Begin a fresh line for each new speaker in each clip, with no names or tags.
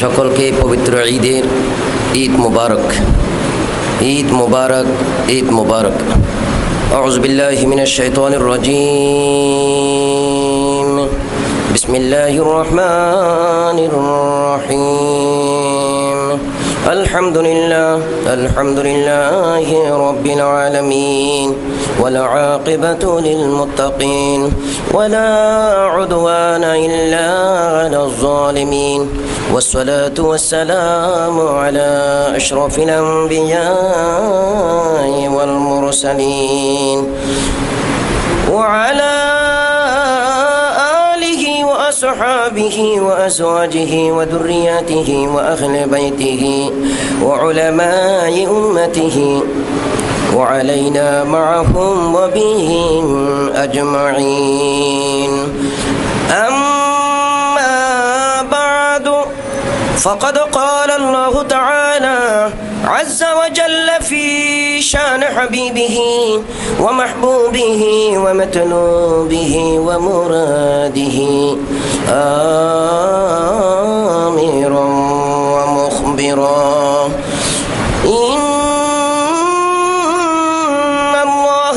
সকলকে পবিত্র ঈদ মুবারক, ঈদ মুবারক, ঈদ মুবারক। আউযু বিল্লাহি মিনাশ শাইতানির রাজীম। বিসমিল্লাহির রহমানির রহিম। আলহামদুলিল্লাহি রাব্বিল আলামিন ওয়াল আকিবাতু লিল মুত্তাকিন ওয়ালা উদওয়ানা ইল্লা আলাল যালিমিন। والصلاة والسلام على أشرف الأنبياء والمرسلين وعلى آله وأصحابه وأزواجه وذرياته وأهل بيته وعلماء أمته وعلينا معهم وبهم أجمعين. فقد قال الله تعالى عز وجل في شان حبيبه ومحبوبه ومطلوبه ومراده آمرا ومخبرا إن الله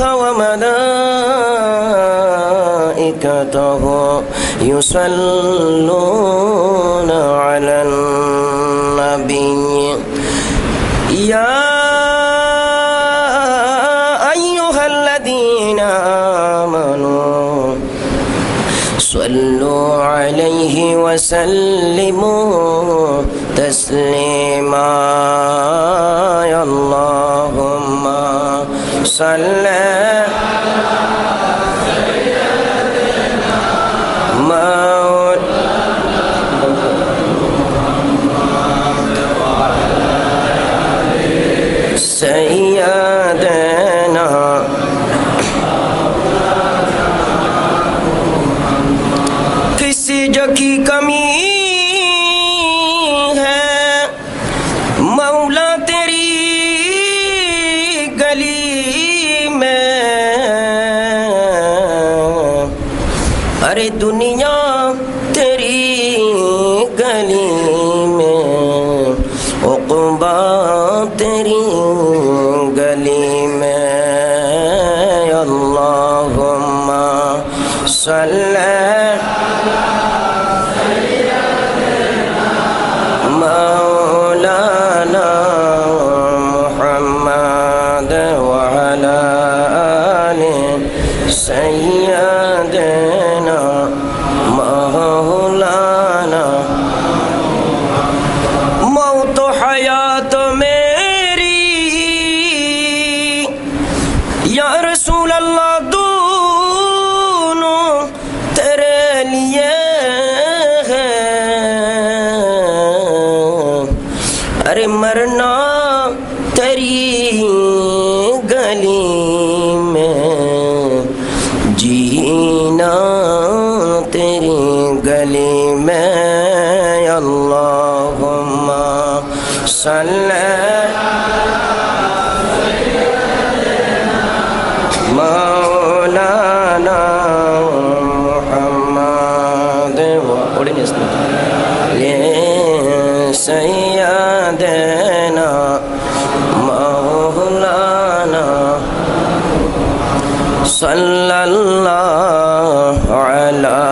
وملائكته يصلون على النبي يا أيها الذين آمنوا صلوا عليه وسلموا تسليما. يا اللهم صل سيدنا किसी जो की कमी है मौला तेरी गली में, अरे दुनिया तेरी गली में, उक़बा तेरी गली में. अल्लाहुम्मा सल्ली मौलाना मुहम्मद व अला आलि सय्यदना मौलाना. मौत हयात मेरी या रसूल अल्लाह दोनों तेरे लिए है. अरे मरना तेरी गली में, जीना तेरी गली में. अल्लाहुम्मा सल्ली मौलाना मुहम्मद सय्यदना मौलाना सल्लल्लाहु अला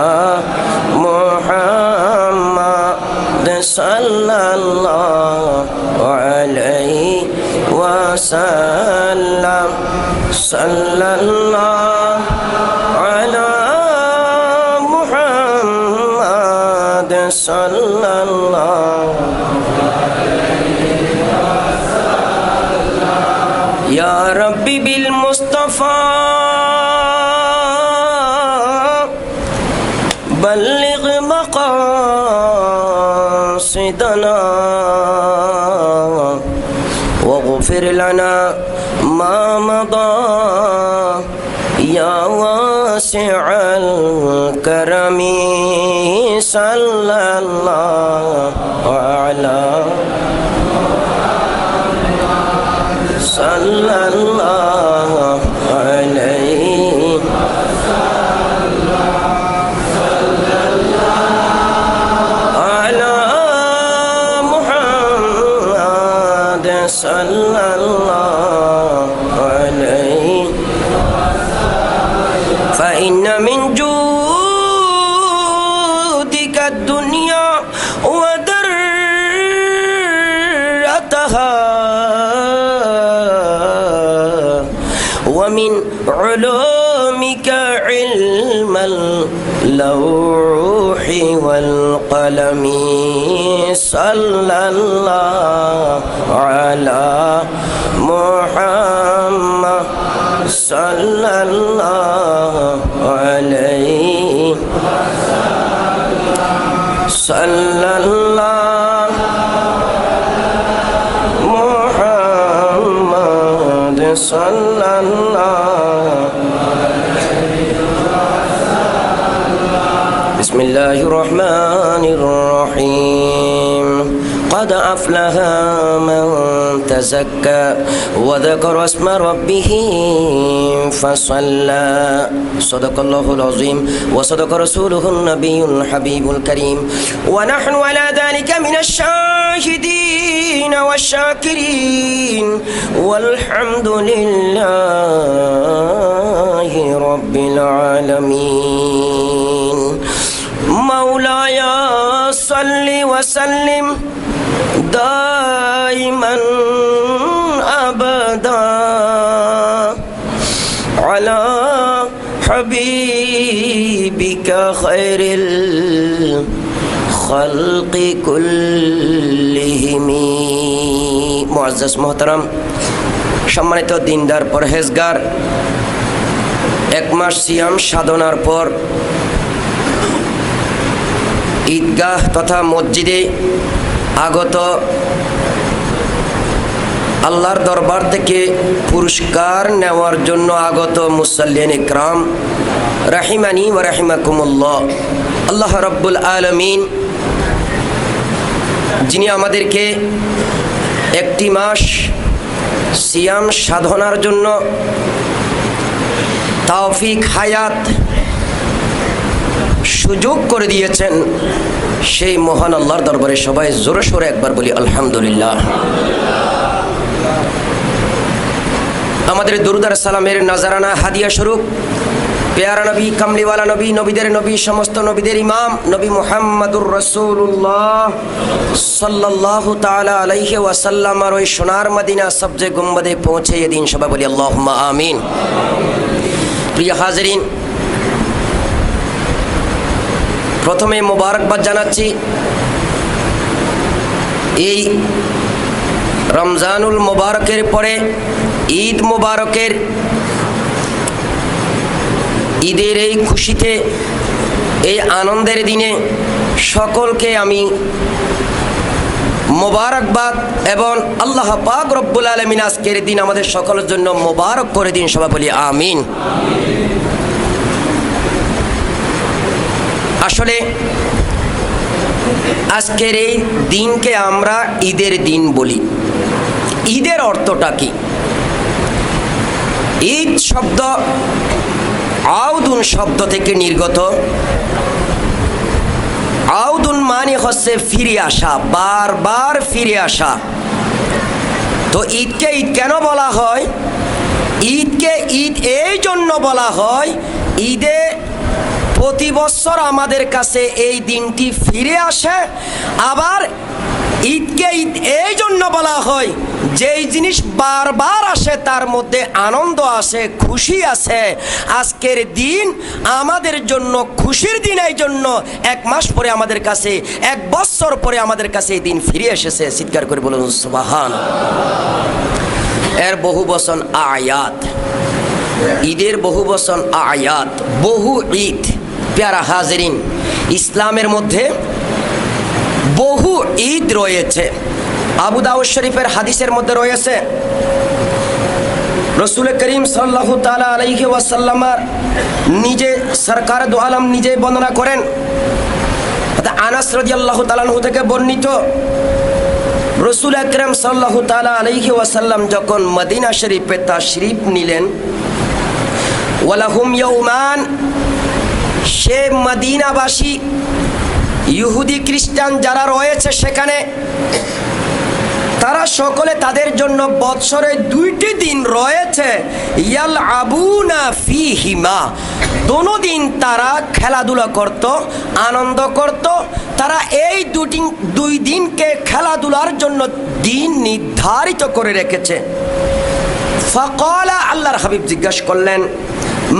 मुहम्मद सल्लल्लाहु अलैहि वसल्लम. सल्लल्लाहु अला मुहम्मद सल्लल्लाहु या रब्बी बिल मुस्तफा बल्लिग मक़ासिदना वग़फिर लना मा मदा या वासिअल करमी. सल्लल्लाहु अलैहि सल्लल्लाहु अलैहि अला الدنيا وذرتها ومن علومك علم اللوح والقلم صلى الله على محمد صلى الله عليه صلى الله محمد صلى الله بسم الله الرحمن الرحيم قد أفلح من تزكى وذكر اسم ربه فصلى صدق الله العظيم وصدق رسوله النبي الحبيب الكريم ونحن على ذلك من الشاهدين والشاكرين والحمد لله رب العالمين مولاي صل وسلم دائما أبدا على حبيبك خير الخلق كلهم معزز محترم সম্মানিত দিনদার পরহেজগার এক মাস সিয়াম সাধনার পর ঈদগাহ তথা মসজিদে আগত আল্লাহর দরবার থেকে পুরস্কার নেওয়ার জন্য আগত মুসাল্লিন ইকরাম রাহিমানি ওয়া রাহিমাকুমুল্লাহ, আল্লাহ রাব্বুল আলামিন যিনি আমাদেরকে একটি মাস সিয়াম সাধনার জন্য তৌফিক হায়াত সুযোগ করে দিয়েছেন, সেই মহান আল্লাহর দরবারে সবাই জোরে সোরে একবার বলি আলহামদুলিল্লাহ। আমাদের দরুদ আর সালামের নাজারানা হাদিয়া স্বরূপ পেয়ারা নবী, কামলিওয়ালা নবী, নবীদের নবী, সমস্ত নবীদের ইমাম নবী মুহাম্মদুর রাসূলুল্লাহ সাল্লাল্লাহু তাআলা আলাইহি ওয়াসাল্লাম আর ওই সোনার মদিনা সবজে গুম্বদে পৌঁছে দিন, সবাই বলি আল্লাহুম্মা আমিন। প্রিয় হাজিরিন, প্রথমে মোবারকবাদ জানাচ্ছি এই রমজানুল মোবারকের পরে ঈদ মোবারকের ঈদের এই খুশিতে, এই আনন্দের দিনে সকলকে আমি মোবারকবাদ এবং আল্লাহ পাক রব্বুল আলামিন আজকের দিন আমাদের সকলের জন্য মোবারক করে দিন, সবাই বলি আমিন। আসলে আজকের এই দিনকে আমরা ঈদের দিন বলি। ঈদের অর্থটা কি? ঈদ শব্দ আউদুন শব্দ থেকে নির্গত। আউদুন মানে হচ্ছে ফিরে আসা, বারবার ফিরে আসা। তো ঈদকে ঈদ কেন বলা হয়? ঈদকে ঈদ এই জন্য বলা হয়, ঈদে প্রতি বছর আমাদের কাছে এই দিনটি ফিরে আসে। আবার ঈদকে ঈদ এই জন্য বলা হয়, যেই জিনিস বারবার আসে তার মধ্যে আনন্দ আসে, খুশি আছে। আজকের দিন আমাদের জন্য খুশির দিন, এই জন্য এক মাস পরে আমাদের কাছে, এক বছর পরে আমাদের কাছে এই দিন ফিরে এসেছে। চিৎকার করে বলুন সুবহান। এর বহু বচন আয়াত, ঈদের বহু বচন আয়াত, বহু ঈদ। প্যারা হাজিরিন, ইসলামের মধ্যে বহু ঈদ রয়েছে। আবু দাউদ শরীফের হাদিসের মধ্যে রয়েছে, রসুল করিম সাল্লাল্লাহু তাআলা আলাইহি ওয়াসাল্লাম নিজে সরকার দু আলম নিজে বর্ণনা করেন। আনাস রাদিয়াল্লাহু তাআলা আনহু থেকে বর্ণিত, রসুল আকরাম সাল্লাল্লাহু তাআলা আলাইহি ওয়াসাল্লাম যখন মদিনা শরীফে তাশরীফ নিলেন, ওয়ালাহুম ইয়াউমান, সে মদিনাবাসী ইহুদি খ্রিস্টান যারা রয়েছে সেখানে তারা সকলে তাদের জন্য বৎসরে 2টি দিন রয়েছে, ইয়ালআবুনা ফীহিমা, দোনো দিন তারা খেলাধুলা করত, আনন্দ করত। তারা এই দুই দিনকে খেলাধুলার জন্য দিন নির্ধারিত করে রেখেছে। ফাকালা, আল্লাহর হাবিব জিজ্ঞাসা করলেন,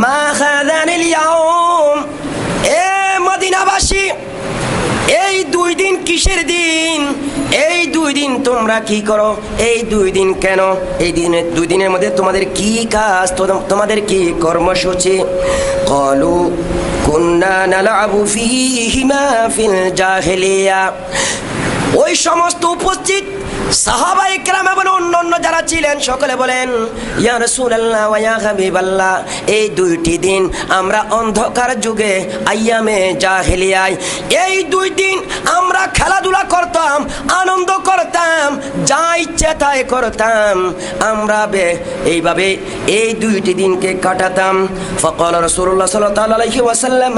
মা হাযানিল ইয়াউম, এ মদিনাবাসী, এই 2 দিন কিসের দিন? এই 2 দিন তোমরা কি করো? এই 2 দিন কেন? এই 2 দিনের মধ্যে তোমাদের কি কাজ, তোমাদের কি কর্মসূচি? ক্বালু কুন্না নালআবু ফীহিমা ফিল জাহিলিয়া। ওই সমস্ত উপস্থিত সাহাবায়ে কেরাম এবং অন্যান্য যারা ছিলেন সকলে বলেন, ইয়া রাসূলুল্লাহ ওয়া ইয়া হাবিবাল্লাহ, এই 2টি দিন আমরা অন্ধকার যুগে আইয়ামে জাহেলিয়ায় এই 2 দিন আমরা খেলাধুলা করতাম, আনন্দ করতাম, যা ইচ্ছে তাই করতাম, আমরা এইভাবে এই 2টি দিনকে কাটাতাম। ফাকাল রাসূলুল্লাহ সাল্লাল্লাহু আলাইহি ওয়াসাল্লাম,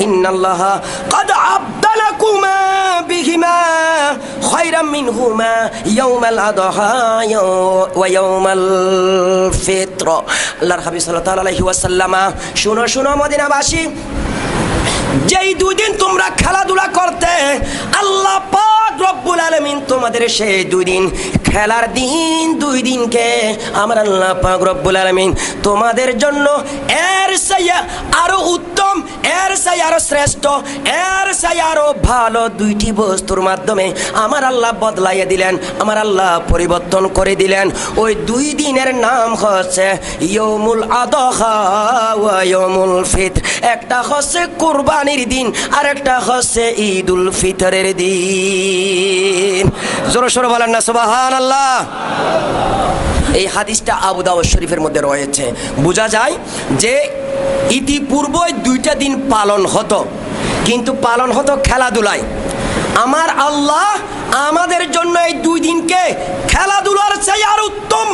ইন্নাল্লাহা ক্বাদ আবদালাকুমা বিহিমা খায়রাম মিনহুমা ইয়াউমাল আদহা ওয়া ইয়াউমাল ফিত্র। আল্লাহর হাবিব সাল্লাল্লাহু আলাইহি ওয়াসাল্লাম, শুনো শুনো মদিনাবাসী, যেই 2 দিন তোমরা খেলাধুলা করতে, আল্লাহ পাক রব্বুল আলামিন তোমাদের সেই 2 দিন খেলার দিন, 2 দিনকে আমার আল্লাহ পাক রব্বুল আলামিন তোমাদের জন্য এর চেয়ে আরো উত্তম, এর চেয়ে আরো শ্রেষ্ঠ, এর চেয়ে আরো ভালো 2টি বস্তুর মাধ্যমে আমার আল্লাহ বদলাইয়া দিলেন, আমার আল্লাহ পরিবর্তন করে দিলেন। ওই 2 দিনের নাম হচ্ছে ইয়াউমুল আদহা ওয়া ইয়াউমুল ফিত্র। একটা হচ্ছে কুরবানির দিন, আর একটা হচ্ছে ঈদুল ফিতরের দিন। জোরে সোরে বলেন না সুবহানাল্লাহ। এই হাদিসটা আবু দাউদ শরীফের মধ্যে রয়েছে। বোঝা যায় যে ইতিপূর্বে 2টা দিন পালন হতো, কিন্তু পালন হতো খেলাধুলায়। আমার আল্লাহ আমাদের জন্য এই 2 দিনকে খেলাধুলার চেয়ে আর উত্তম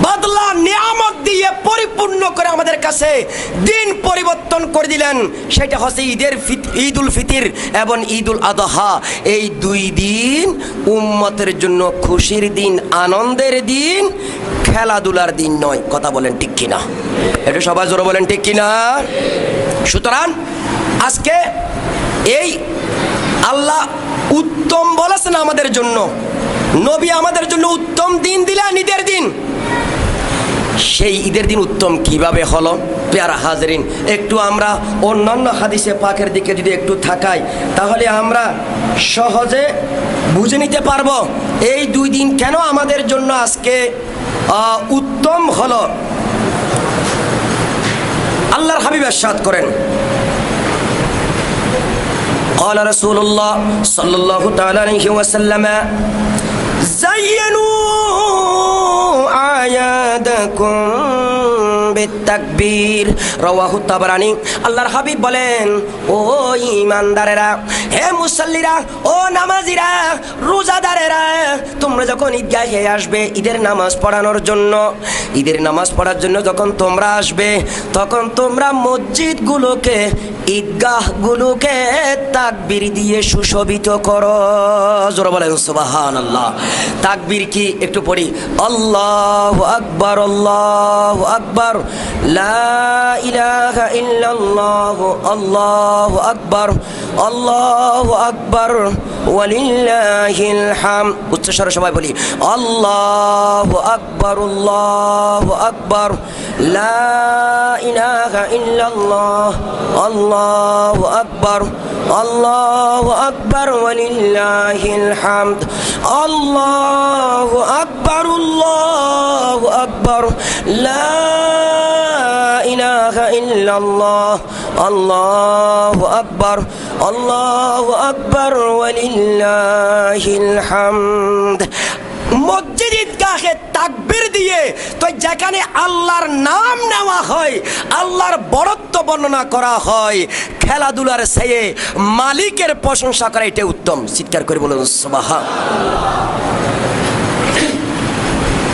বদলা নিয়ামত দিয়ে পরিপূর্ণ করে আমাদের কাছে দিন পরিবর্তন করে দিলেন। সেটা হচ্ছে ঈদুল ফিতর এবং ঈদুল আদহা। এই 2 দিন উম্মতের জন্য খুশির দিন, আনন্দের দিন, খেলাধুলার দিন নয়। কথা বলেন ঠিক কিনা? এটা সবাই জোরে বলেন ঠিক কিনা? সুতরাং আজকে এই আল্লাহ উত্তম বলেছেন আমাদের জন্য, নবী আমাদের জন্য উত্তম দিন দিলেন, ঈদের দিন। সেই ঈদের দিন উত্তম কিভাবে হলো? প্যারা হাজরিন, একটু আমরা অন্যান্য হাদিসে পাকের দিকে যদি একটু তাকাই, তাহলে আমরা সহজে বুঝে নিতে পারবো এই 2 দিন কেন আমাদের জন্য আজকে উত্তম হলো। আল্লাহর হাবিব ইরশাদ করেন, قال رسول الله صلى الله تعالى عليه وسلم زينوا أعيادكم بالتكبير رواه الطبراني। আল্লাহর হাবিব বলেন, ও ঈমানদারেরা, হে মুসাল্লিরা, ও নামাজিরা, রোজাদারেরা, তোমরা যখন ঈদগাহে আসবে ঈদের নামাজ পড়ানোর জন্য, ঈদের নামাজ পড়ার জন্য যখন তোমরা আসবে, তখন তোমরা মসজিদগুলোকে, ঈদগাহগুলোকে তাকবীর দিয়ে সুশোভিত করো। জোরে বলেন সুবহানাল্লাহ। তাকবীর কি? একটু পড়ি। আল্লাহু আকবার, আল্লাহু আকবার, লা ইলাহা ইল্লাল্লাহ, আল্লাহু আকবার, আল্লাহু আকবার, ওয়ালিল্লাহিল হামদ। উচ্চস্বরে সবাই বলি, আল্লাহু আকবার, আল্লাহু আকবার, লা ইলাহা ইল্লাল্লাহ, আল্লাহু আকবার, আল্লাহু আকবার, ওয়ালিল্লাহিল হামদ। আল্লাহু আকবার, আল্লাহু আকবার, লা ইলাহা ইল্লাল্লাহ, আল্লাহু আকবার, আল্লাহু আকবার, ওয়ালিল্লাহিল হামদ। মসজিদ ঈদগাহে তাকবীর দিয়ে তো যেখানে আল্লাহর নাম নেওয়া হয়, আল্লাহর বড়ত্ব বর্ণনা করা হয়, খেলাধুলার চেয়ে মালিকের প্রশংসা করা এটা উত্তম। চিৎকার করে বলুন সুবহান।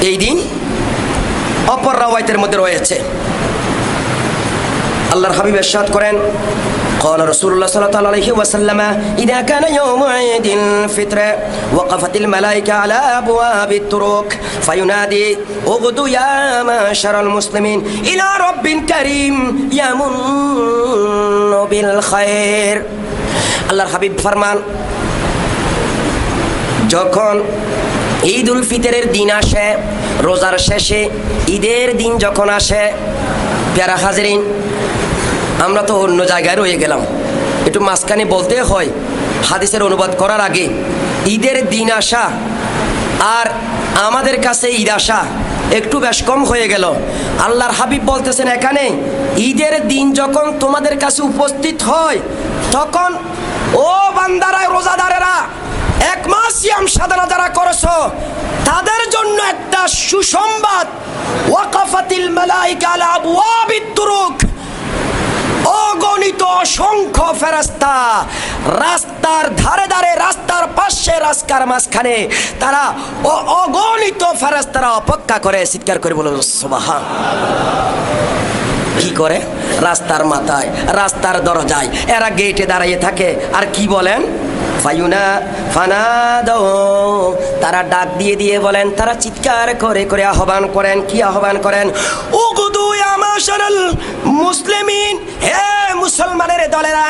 এই দিন অপর রাওয়ায়াতের মধ্যে রয়েছে, আল্লাহর হাবিব ইরশাদ করেন, قال رسول الله صلى الله عليه وسلم إذا كان يوم عيد الفطر وقفت الملائكة على أبواب الطرق فينادي اغدوا يا معشر المسلمين إلى رب كريم يمن بالخير আল্লাহর হাবিব ফরমান, যখন ঈদ উল ফিতরের দিন আসে, রোজার শেষে ঈদের দিন যখন আসে, প্যারা হাজরিন, আমরা তো অন্য জায়গায় রয়ে গেলাম, একটু মাঝখানে বলতে হয় হাদিসের অনুবাদ করার আগে, ঈদের দিন আসা আর আমাদের কাছে ঈদ আসা একটু বেশ কম হয়ে গেল। আল্লাহর হাবিব বলতেছেন এখানে, ঈদের দিন যখন তোমাদের কাছে উপস্থিত হয়, তখন ও বান্দারা, রোজাদারেরা, এক মাস সিয়াম সাধনা যারা করেছো তাদের জন্য একটা সুসংবাদ, ওয়াকাফাতিল মালাইকা আলা আবওয়াবিত তুরুক, অগণিত অসংখ্য ফেরেশতা রাস্তার ধারে ধারে, রাস্তার পাশে, রাস্তার মাঝখানে তারা অগণিত ফেরেশতারা অপেক্ষা করে। চিৎকার করে বলো সুবহান। কি করে? রাস্তার মাথায়, রাস্তার দরজায় এরা গেটে দাঁড়িয়ে থাকে। আর কি বলেন? ফায়ুনা ফানাদো, তারা ডাক দিয়ে দিয়ে বলেন, তারা চিৎকার করে করে আহ্বান করেন। কি আহ্বান করেন? উগুদু ইয়া মাশারাল মুসলিমিন, হে মুসলমানের দলেরা,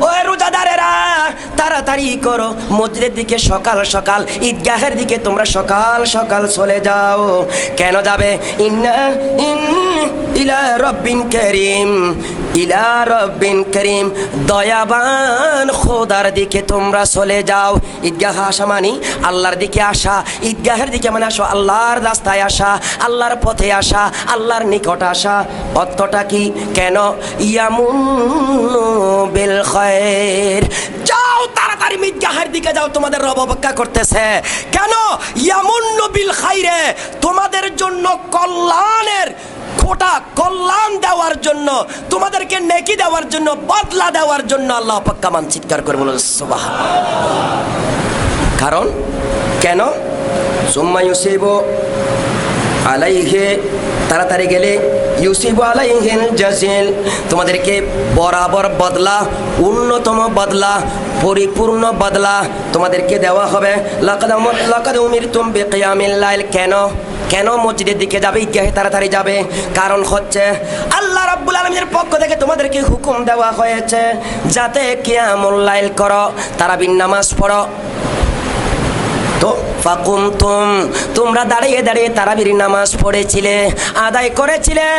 ও রোজাদারেরা, তাড়াতাড়ি করো, মসজিদের দিকে সকাল সকাল, ঈদগাহের দিকে তোমরা সকাল সকাল চলে যাও। কেন যাবে? ইলা রব্বিন করিম, ইলা রব্বিন করিম, দয়াবান খোদার দিকে তোমরা চলে যাও। ঈদগাহ আসা মানে আল্লাহর দিকে আসা, ঈদগাহের দিকে মানে আসো আল্লাহর রাস্তায় আসা, আল্লাহর পথে আসা, আল্লাহর নিকট আসা। অর্থটা কি? কেন? ইয়ামুন্নু বিল খায়র, যাও তাড়াতাড়ি ঈদগাহের দিকে যাও, তোমাদের রব অপেক্ষা করতেছে। কেন? ইয়ামুন্নু বিল খায়রে, তোমাদের জন্য কল্যাণের খোটা, কল্যাণ দেওয়ার জন্য, তোমাদেরকে নেকি দেওয়ার জন্য, বদলা দেওয়ার জন্য আল্লাহ অপেক্ষামান। চিৎকার করে বলুন সুবহানাল্লাহ। কারণ কেন? সুম্মা ইউসিবু আলাইহি, তাড়াতাড়ি গেলে, ইউসিবু আলাইহিল জাজিল, তোমাদেরকে বরাবর বদলা, উন্নতম বদলা, পরিপূর্ণ বদলা তোমাদেরকে দেওয়া হবে। লাকাদ উমিরতুম বিকিয়ামিল লাইল, কেন? কেন মসজিদের দিকে যাবে, ঈদগাহে তাড়াতাড়ি যাবে? কারণ হচ্ছে আল্লাহ রাব্বুল আলামিনের পক্ষ থেকে তোমাদেরকে হুকুম দেওয়া হয়েছে যাতে কিয়ামুল লাইল করো, তারাবির নামাজ পড়ো। তো ফাকুমতুম, তোমরা দাঁড়িয়ে দাঁড়িয়ে তারাবির নামাজ পড়েছিলে, আদায় করেছিলে,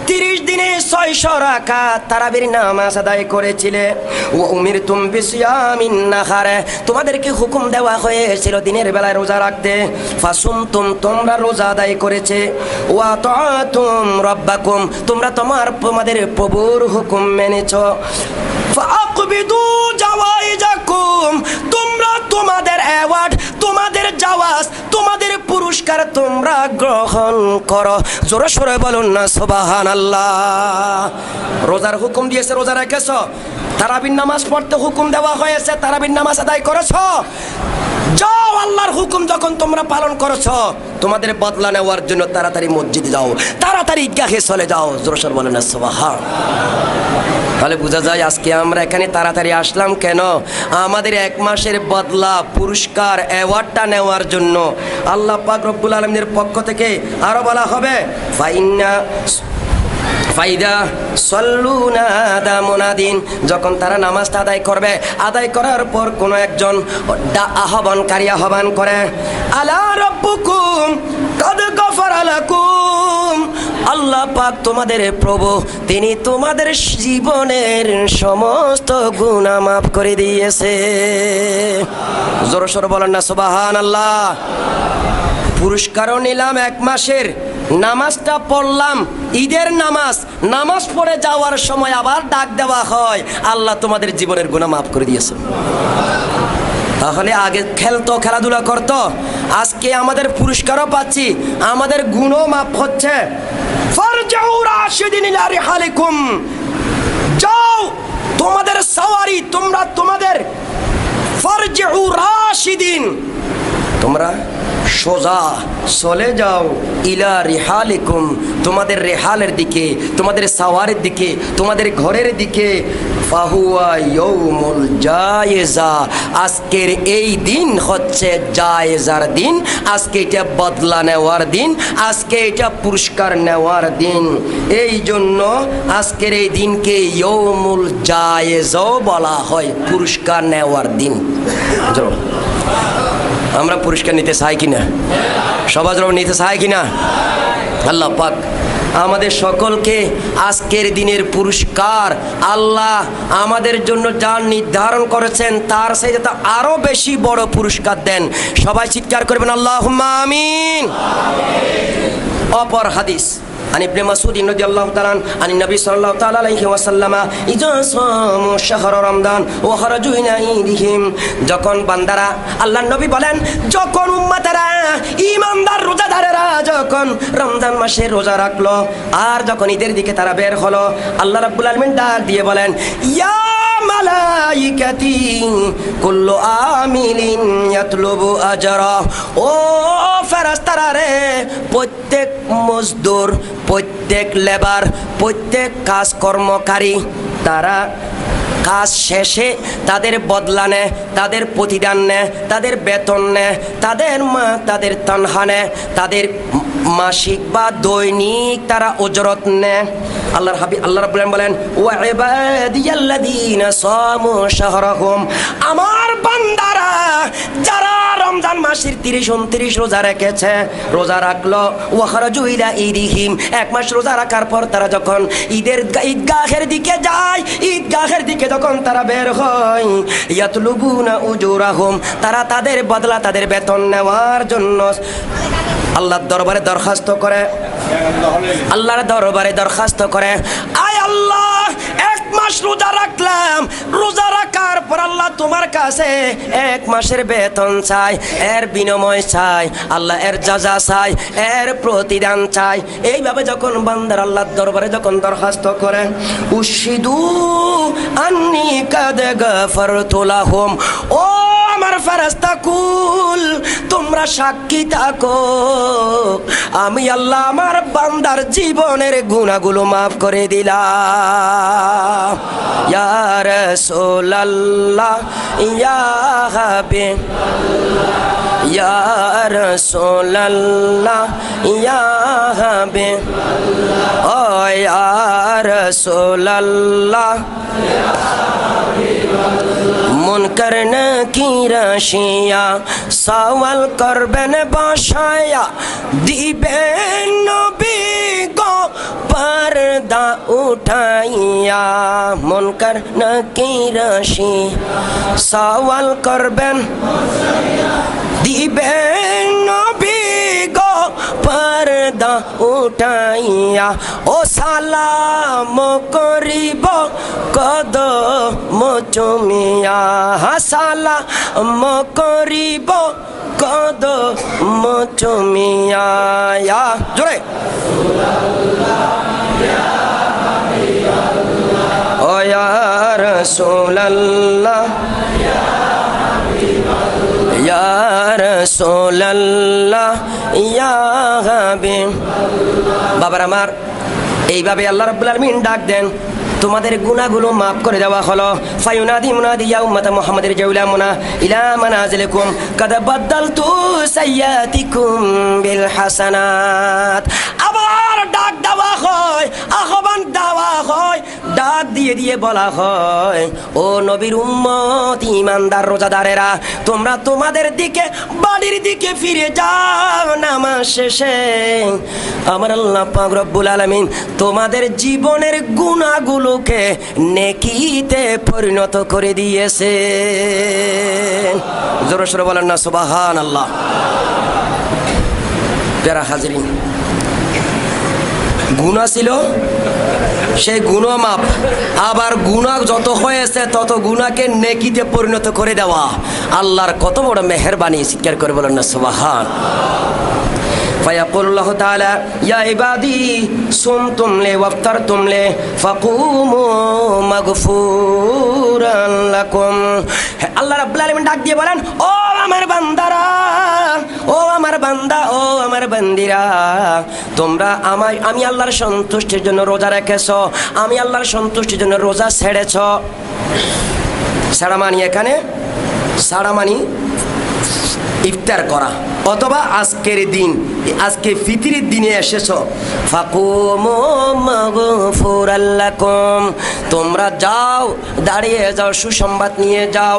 30 দিনে 600 রাকাত তারাবির নামাজ আদায় করেছিলে। ওয়া উমিরতুম বিসিয়ামিন নাহারে, তোমাদেরকে হুকুম দেওয়া হয়েছিল দিনের বেলায় রোজা রাখতে। ফাসুমতুম, তোমরা রোজা আদায় করেছে। ওয়া তাআতুম রাব্বাকুম, তোমরা তোমাদের প্রভুর হুকুম মেনেছো। ফাআকবিদু জাওয়াইজাকুম, তোমরা তোমাদের অ্যাওয়ার্ড, তোমাদের জাওয়াজ, তোমাদের পুরস্কার তোমরা গ্রহণ করো। জোরে সোরে বলুন না সুবহানাল্লাহ। রোজার হুকুম দিয়েছে, রোজা রেখেছো। তারাবির নামাজ পড়তে হুকুম দেওয়া হয়েছে, তারাবির নামাজ আদায় করেছো। যাও, আল্লাহর হুকুম যখন তোমরা পালন করেছো, তোমাদের বদলা নেওয়ার জন্য তাড়াতাড়ি মসজিদে যাও, তাড়াতাড়ি ঈদগাহে চলে যাও। জোরে সোরে বলুন না সুবহানাল্লাহ। তাহলে বোঝা যায় আজকে আমরা এখানে তাড়াতাড়ি আসলাম কেন? আমাদের 1 মাসের বদলা, পুরস্কার, অ্যাওয়ার্ডটা নেওয়ার জন্য। আল্লাহ পাক রব্বুল আলামিনের পক্ষ থেকে আরো বলা হবে, ফাইদা সল্লুনা দা মুনাদিন, যখন তারা নামাজটা আদায় করবে, আদায় করার পর কোনো একজন আহ্বানকারী আহ্বান করে, আলা রাব্বুকুম কাদ গাফারা লাকুম, আল্লাহ পাক তোমাদের প্রভু, তিনি তোমাদের জীবনের সমস্ত গুনাহ মাফ করে দিয়েছে। জোরে সোরে বলেন না সুবহানাল্লাহ। পুরস্কারও নিলাম 1 মাসের, নামাজটা পড়লাম, ঈদের নামাজ, নামাজ পড়ে যাওয়ার সময় আবার ডাক দেওয়া হয়, আল্লাহ তোমাদের জীবনের গুনাহ মাফ করে দিয়েছে। তাহলে আগে খেলতো, খেলাধুলা করতো, আজকে আমাদের পুরস্কারও পাচ্ছি, আমাদের গুণও মাফ হচ্ছে। ফারজাউ রাশিদিন ইলা রিহালিকুম, যাও তোমাদের সওয়ারি, তোমরা তোমাদের ফারজাউ রাশিদিন, তোমরা সোজা চলে যাও ইলা রিহালিকুম, তোমাদের রেহালের দিকে, তোমাদের সাওয়ারের দিকে, তোমাদের ঘরের দিকে। ফাহুয়া ইয়াউমুল জায়েজা, আজকের এই দিন হচ্ছে জায়েজার দিন, আজকে এটা বদলা নেওয়ার দিন, আজকে এটা পুরস্কার নেওয়ার দিন। এই জন্য আজকের এই দিনকে ইয়াউমুল জায়েজাও বলা হয়, পুরস্কার নেওয়ার দিন। আমরা পুরস্কার নিতে চাই কিনা? সবাই নিতে চাই কিনা? আল্লাহ পাক আমাদের সকলকে আজকের দিনের পুরস্কার আল্লাহ আমাদের জন্য যা নির্ধারণ করেছেন তার সাথে আরো বেশি বড় পুরস্কার দেন। সবাই চিৎকার করবেন আল্লাহুম্মা আমিন। অপর হাদিস عن ابن مسعود رضي الله تعالى عن النبي صلى الله تعالى عليه وسلم إذا صاموا شهر رمضان وخرجوا إلى عيدهم, যখন বান্দারা, আল্লাহর নবী বলেন, যখন উম্মতেরা ঈমানদার রোজাদারেরা যখন রমজান মাসে রোজা রাখলো আর যখন ঈদের দিকে তারা বের হলো, আল্লাহ রাব্বুল আলামিন ডাক দিয়ে বলেন, ইয়া মালাইকাতি কুল্লু আমিলিন ইয়াতলুবু আজরা, ও ফেরেশতারা রে, প্রত্যেক মজদুর, প্রত্যেক লেবার, প্রত্যেক কাজ কর্মকারী, তারা কাজ শেষে তাদের বদলা নেয়, তাদের প্রতিদান নেয়, তাদের বেতন নেয়, তাদের তনহা নেয়, তাদের মাসিক বা দৈনিক তারা উজরত নেয়। আল্লাহর হাবিব আল্লাহ রাব্বুল আলামিন বলেন, ওয়া ইবাদিয়াল্লাযীনা সামু শাহরাহুম, আমার বান্দারা যারা রমজান মাসের 30-29 রোজা রেখেছে, রোজা রাখলো, ওয়া খারাজু ইলা ঈদিহিম, এক মাস রোজা রাখার পর তারা যখন ঈদগাহের দিকে যায়, ঈদগাহের দিকে যখন তারা বের হয়, ইয়াতলুবুনা উজুরাহুম, তারা তাদের বদলা, তাদের বেতন নেওয়ার জন্য আল্লাহর দরবারে দরখাস্ত করে, আল্লাহর দরবারে দরখাস্ত করে, আয় আল্লাহ, এক মাস রোজা রাখলাম, রোজা রাখার পর আল্লাহ তোমার কাছে এক মাসের বেতন চাই, এর বিনিময় চাই, আল্লাহ এর জাযা চাই, এর প্রতিদান চাই। এইভাবে যখন বান্দার আল্লাহর দরবারে যখন দরখাস্ত করে, উশহিদু আন্নী কাদ গাফারতু লাহুম, ও আমার ফেরেশতা কুল, তোমরা সাক্ষী থাকো, আমি আল্লাহ আমার বান্দার জীবনের গুনাহগুলো মাফ করে দিলাম। ইয়া রাসূলুল্লাহ, ইয়া হাবিবাল্লাহ, ইয়া রাসূলুল্লাহ, ইয়া হাবিবাল্লাহ, ও ইয়া রাসূলুল্লাহ, ইয়া হাবিবাল্লাহ, মুনকার নাকির আসিয়া সওয়াল করবেন বসায়া, দিবেন নবী গো পর্দা উঠাইয়া, মুনকার নাকির আসিয়া সওয়াল করবেন, দিবেন নবী গো পর্দা উঠাইয়া, ও সালাম করিব কদম চুমিয়া, সালাম করিব কদম চুমিয়া। জোরে ও ইয়া রাসূলুল্লাহ, ইয়া রাসূলুল্লাহ, ইয়া হাবিবাল্লাহ। বাবার আমার, এইভাবে আল্লাহ রাব্বুল আলামিন ডাক দেন, তোমাদের গুনাহগুলো মাফ করে দেওয়া হলো। ফায়ুনাদি মুনাদি ইয়া উম্মাতা মুহাম্মাদের জাউলামুনা ইলা মানাজিলিকুম কাদ বাদদালতু সাইয়াতিকুম বিল হাসানাত। আবার ডাক দেওয়া হয়, আহ্বান দেওয়া হয়, ডাক দিয়ে দিয়ে বলা হয়, ও নবীর উম্মত, ঈমানদার রোজাদারেরা, তোমরা তোমাদের দিকে, বাড়ির দিকে ফিরে যাও। নামাজ শেষে আমার আল্লাহ পাক রব্বুল আলামিন তোমাদের জীবনের গুনাহগুলোকে নেকিতে পরিণত করে দিয়েছে। জোরে সোরে বলেন না সুবহানাল্লাহ। প্যারা হাজিরিন, গুনাহ ছিল, সেই গুনাহ মাপ, আবার গুনাহ যত হয়েছে তত গুনাহকে নেকিতে পরিণত করে দেওয়া। আল্লাহর কত বড় মেহেরবানি, চিৎকার করে বলেন না সুবহান। فيقول الله تعالى يا عبادي صمتم لي وافطرتم لي فقوموا مغفورا لكم আল্লাহ রাব্বুল আলামিন ডাক দিয়ে বলেন, ও আমার বান্দারা, ও আমার বান্দা, ও আমার বান্দিরা, তোমরা আমি আল্লাহর সন্তুষ্টির জন্য রোজা রেখেছো, আমি আল্লাহর সন্তুষ্টির জন্য রোজা ছেড়েছ। ছাড়া মানি এখানে ছাড়া মানি ইফতার করা, অথবা আজকের দিন, আজকে ফিতরের দিনে এসেছো, ফাকুমু মাগফুরাল লাকুম, তোমরা যাও, দাঁড়িয়ে যাও, সুসংবাদ নিয়ে যাও,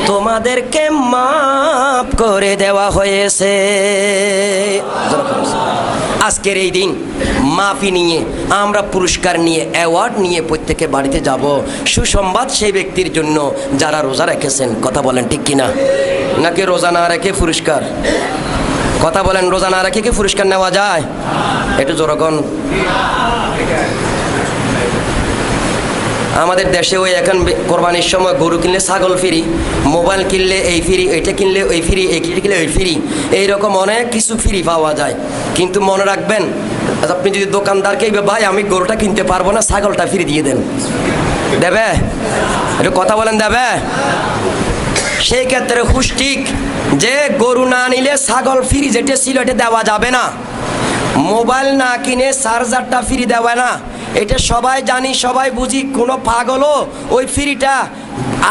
তোমাদেরকে মাফ করে দেওয়া হয়েছে। আজকের এই দিন মাফি নিয়ে, আমরা পুরস্কার নিয়ে, অ্যাওয়ার্ড নিয়ে প্রত্যেকে বাড়িতে যাব। সুসংবাদ সেই ব্যক্তির জন্য যারা রোজা রেখেছেন। কথা বলেন ঠিক কিনা? নাকি রোজা না রেখে পুরস্কার? কথা বলেন, রোজা না রেখে কি পুরস্কার নেওয়া যায়? একটু জোরগণ। আমাদের দেশে ওই এখন কোরবানির সময় গরু কিনলে ছাগল ফ্রি, মোবাইল কিনলে এই ফ্রি, এইটা কিনলে ওই ফ্রি, এইটা কিনলে ওই ফ্রি, এইরকম অনেক কিছু ফ্রি পাওয়া যায়। কিন্তু মনে রাখবেন, আপনি যদি দোকানদারকে ভাই আমি গরুটা কিনতে পারবো না, ছাগলটা ফ্রি দিয়ে দেন, দেবে? একটু কথা বলেন, দেবে? সেই ক্ষেত্রে হুশ ঠিক যে গরু না নিলে ছাগল ফ্রি যেটা ছিল এটা দেওয়া যাবে না, মোবাইল না কিনে চার্জারটা ফ্রি দেওয়া না, এটা সবাই জানি, সবাই বুঝি। কোনো পাগলও ওই ফ্রিটা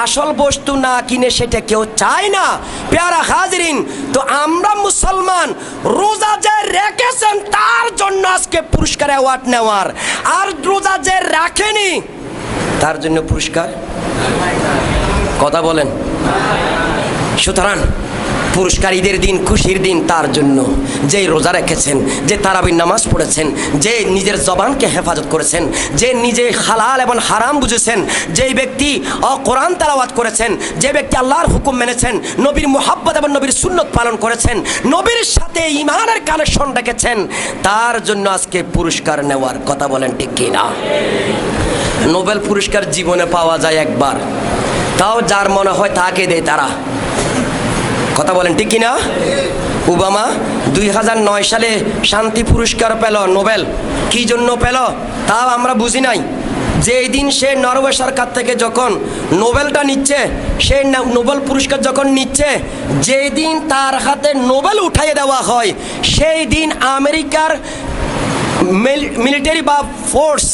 আসল বস্তু না কিনে সেটা কেউ চায় না। প্যারা হাজরিন, তো আমরা মুসলমান রোজা যে রেখেছেন তার জন্য আজকে পুরস্কার অ্যাওয়ার্ড নেওয়ার, আর রোজা যে রাখেনি তার জন্য পুরস্কার। কথা বলেন। সুতরাং পুরস্কার ঈদের দিন, খুশির দিন তার জন্য যে রোজা রেখেছেন, যে তারাবির নামাজ পড়েছেন, যে নিজের জবানকে হেফাজত করেছেন, যে নিজে হালাল এবং হারাম বুঝেছেন, যেই ব্যক্তি কোরআন তেলাওয়াত করেছেন, যে ব্যক্তি আল্লাহর হুকুম মেনেছেন, নবীর মুহাব্বত এবং নবীর সুন্নত পালন করেছেন, নবীর সাথে ঈমানের কানেকশন রেখেছেন, তার জন্য আজকে পুরস্কার নেওয়ার। কথা বলেন ঠিক কি না? নোবেল পুরস্কার জীবনে পাওয়া যায় একবার, তাও যার মনে হয় তাকে দেয় তারা। কথা বলেন ঠিক কিনা? ওবামা 2009 সালে শান্তি পুরস্কার পেল, নোবেল। কি জন্য পেল তাও আমরা বুঝি নাই। যেই দিন সে নরওয়ে সরকার থেকে যখন নোবেলটা নিচ্ছে, সে নোবেল পুরস্কার যখন নিচ্ছে, যেই দিন তার হাতে নোবেল উঠাইয়ে দেওয়া হয়, সেই দিন আমেরিকার মিলিটারি বা ফোর্স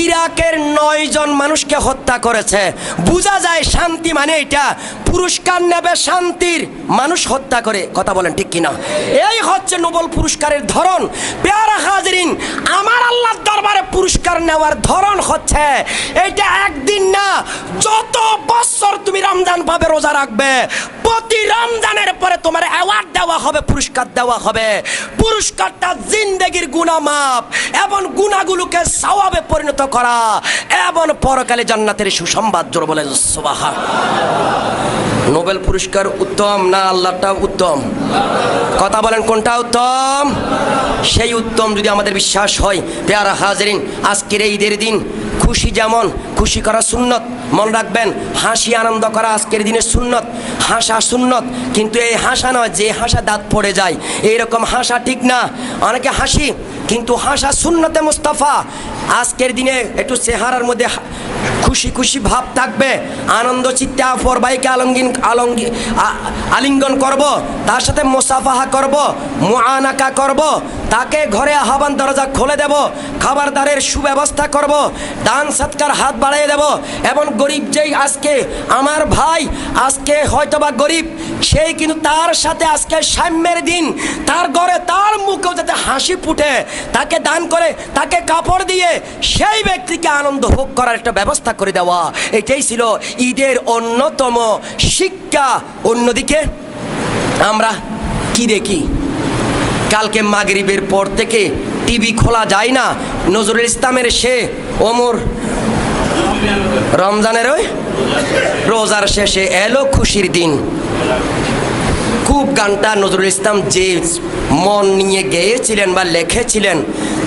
ইরাকের 9 জন মানুষকে হত্যা করেছে। বোঝা যায় শান্তি মানে এটা, পুরস্কার নেবে শান্তির, মানুষ হত্যা করে। কথা বলেন ঠিক কিনা? এই হচ্ছে নোবেল পুরস্কারের ধরন। প্যারা হাজরিন, আমার আল্লাহর দরবারে পুরস্কার নেওয়ার ধরন হচ্ছে এটা একদিন না, যত বছর তুমি রমজান পাবে, রোজা রাখবে, প্রতি রমজানের পরে তোমার অ্যাওয়ার্ড দেওয়া হবে, পুরস্কার দেওয়া হবে। পুরস্কারটা জিন্দেগির গুনাহ মাফ এবং গুনাহগুলোকে সওয়াবে পরিণত করা এবং পরকালে জান্নাতের সুসংবাদ। জোরে বলেন সুবহানাল্লাহ। নোবেল পুরস্কার উত্তম না আল্লাহটা উত্তম? কথা বলেন কোনটা উত্তম? সেই উত্তম যদি আমাদের বিশ্বাস হয়, প্যারা হাজরিন, আজকের এই ঈদের দিন খুশি, যেমন খুশি করা সুন্নত, মনে রাখবেন, হাসি আনন্দ করা আজকের দিনের সুন্নত, হাসা সুন্নত, কিন্তু এই হাসা নয় যে হাসা দাঁত পড়ে যায়, এইরকম হাসা ঠিক না। অনেকে হাসি, কিন্তু হাসা সুন্নতে মুস্তাফা। আজকের দিনে একটু চেহারার মধ্যে খুশি খুশি ভাব থাকবে, আনন্দ চিত্তে অপর ভাইকে আলিঙ্গন করব, তার সাথে মুসাফাহা করব, মুআনাকা করব, তাকে ঘরে আহ্বান দরজা খুলে দেব, খাবার দারের সুব্যবস্থা করব, দান সৎকার হাত বাড়িয়ে দেব। এবং গরিব যেই আজকে আমার ভাই আজকে হয়তোবা গরিব, সেই কিন্তু তার সাথে আজকে সাম্যের দিন, তার ঘরে তার মুখেও যাতে হাসি ফুটে, তাকে দান করে, তাকে কাপড় দিয়ে সেই ব্যক্তিকে আনন্দ ভোগ করার একটা ব্যবস্থা করে দেওয়া, এটাই ছিল ঈদের অন্যতম শিক্ষা। অন্যদিকে আমরা কি দেখি, কালকে মাগরিবের পর থেকে টিভি খোলা যায় না। নজরুল ইসলামের সে ওমর রমজানের ওই রোজার শেষে এলো খুশির দিন, খুব গানটা নজরুল ইসলাম যে মন নিয়ে গেয়েছিলেন বা লিখেছিলেন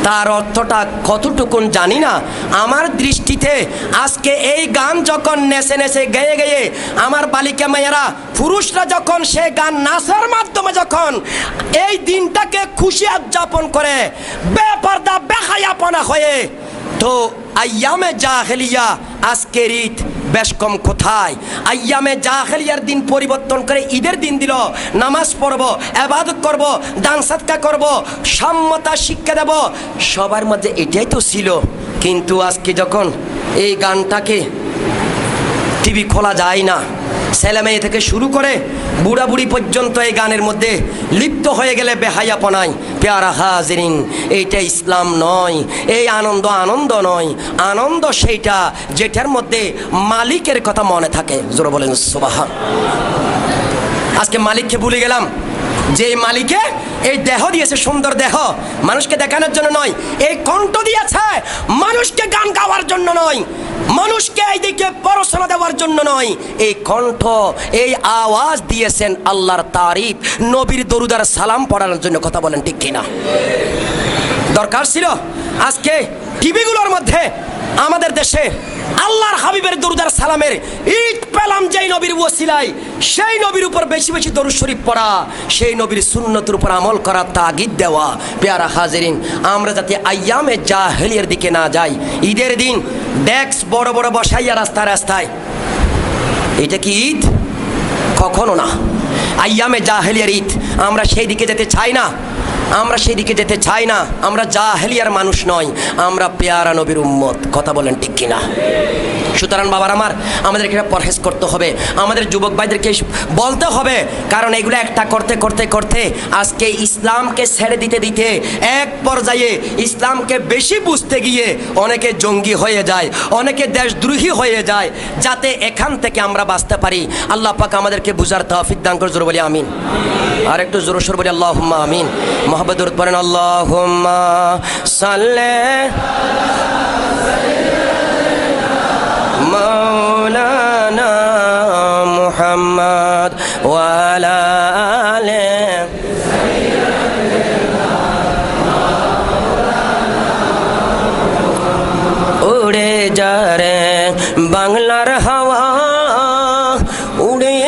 তার অর্থটা কতটুকুন জানি না। আমার দৃষ্টিতে আজকে এই গান যখন নেচে নেচে গেয়ে গেয়ে আমার বালিকা মেয়েরা পুরুষরা যখন সে গান নাচের মাধ্যমে যখন এই দিনটাকে খুশি উদযাপন করে বেপরদা বেহায়াপনা হয়ে, তো আইয়ামে জাহেলিয়া আজকের ঈদ বেশ কম কোথায়? আইয়ামে জাহেলিয়ার দিন পরিবর্তন করে ঈদের দিন দিল। নামাজ পড়ব, ইবাদত করব, দান সাদকা করব, সাম্যতা শিক্ষা দেব, সবার মধ্যে এটাই তো ছিল। কিন্তু আজকে যখন এই গানটাকে টিভি খোলা যায় না, ছেলে মেয়ে থেকে শুরু করে বুড়া বুড়ি পর্যন্ত এই গানের মধ্যে লিপ্ত হয়ে গেলে বেহায়াপনায়। পেয়ারা হাজিরিন, এইটা ইসলাম নয়, এই আনন্দ আনন্দ নয়। আনন্দ সেইটা যেটার মধ্যে মালিকের কথা মনে থাকে। জোরে বলেন সুবহান। আজকে মালিককে ভুলে গেলাম, যে মালিকে এই দেহ দিয়েছে, সুন্দর দেহ, মানুষকে দেখানোর জন্য নয়। এই কণ্ঠ দিয়েছে মানুষকে গান গাওয়ার জন্য নয়, মানুষকে এইদিকে পড়াশোনা দেওয়ার জন্য নয়। এই কণ্ঠ, এই আওয়াজ দিয়েছেন আল্লাহর তারিফ, নবীর দরুদ আর সালাম পড়ানোর জন্য। কথা বলেন ঠিক কিনা? দরকার ছিল আজকে টিভিগুলোর মধ্যে আমাদের দেশে আল্লাহর হাবিবের দরুদ আর সালামের ঈদ পেলাম যেই নবীর ওসিলায়, সেই নবীর উপর বেশি বেশি দরুদ শরীফ পড়া, সেই নবীর সুন্নতের উপর আমল করা, তাগিদ দেওয়া। পেয়ারা হাজিরিন, আমরা যাতে আইয়ামে জাহেলিয়ার দিকে না যাই। ঈদের দিন ডেস্ক বড় বড় বসাইয়া রাস্তায় রাস্তায়, এটা কি ঈদ? কখনো না। আইয়ামে জাহেলিয়ার ঈদ, আমরা সেই দিকে যেতে চাই না, আমরা সেই দিকে যেতে চাই না। আমরা জাহেলিয়ার মানুষ নয়, আমরা পেয়ারা নবীর উম্মত। কথা বলেন ঠিক কিনা? সুতরাং বাবার আমার, আমাদেরকে পরহেজ করতে হবে, আমাদের যুবক ভাইদেরকে বলতে হবে। কারণ এগুলো একটা করতে করতে করতে আজকে ইসলামকে ছেড়ে দিতে দিতে এক পর্যায়ে ইসলামকে বেশি বুঝতে গিয়ে অনেকে জঙ্গি হয়ে যায়, অনেকে দেশদ্রোহী হয়ে যায়। যাতে এখান থেকে আমরা বাঁচতে পারি, আল্লাহ পাক আমাদেরকে বুঝার তৌফিক দান করে। জোরে বলি আমিন। আর একটু জোরে সোরে বলি আল্লাহুম্মা আমিন। মুহাম্মদ দরুদ পড়েন, আল্লাহুম্মা সাল্লি মাওলানা মুহাম্মদ ওয়া আলা আলি উড়ে যা রে বাংলার হাওয়া, উড়ে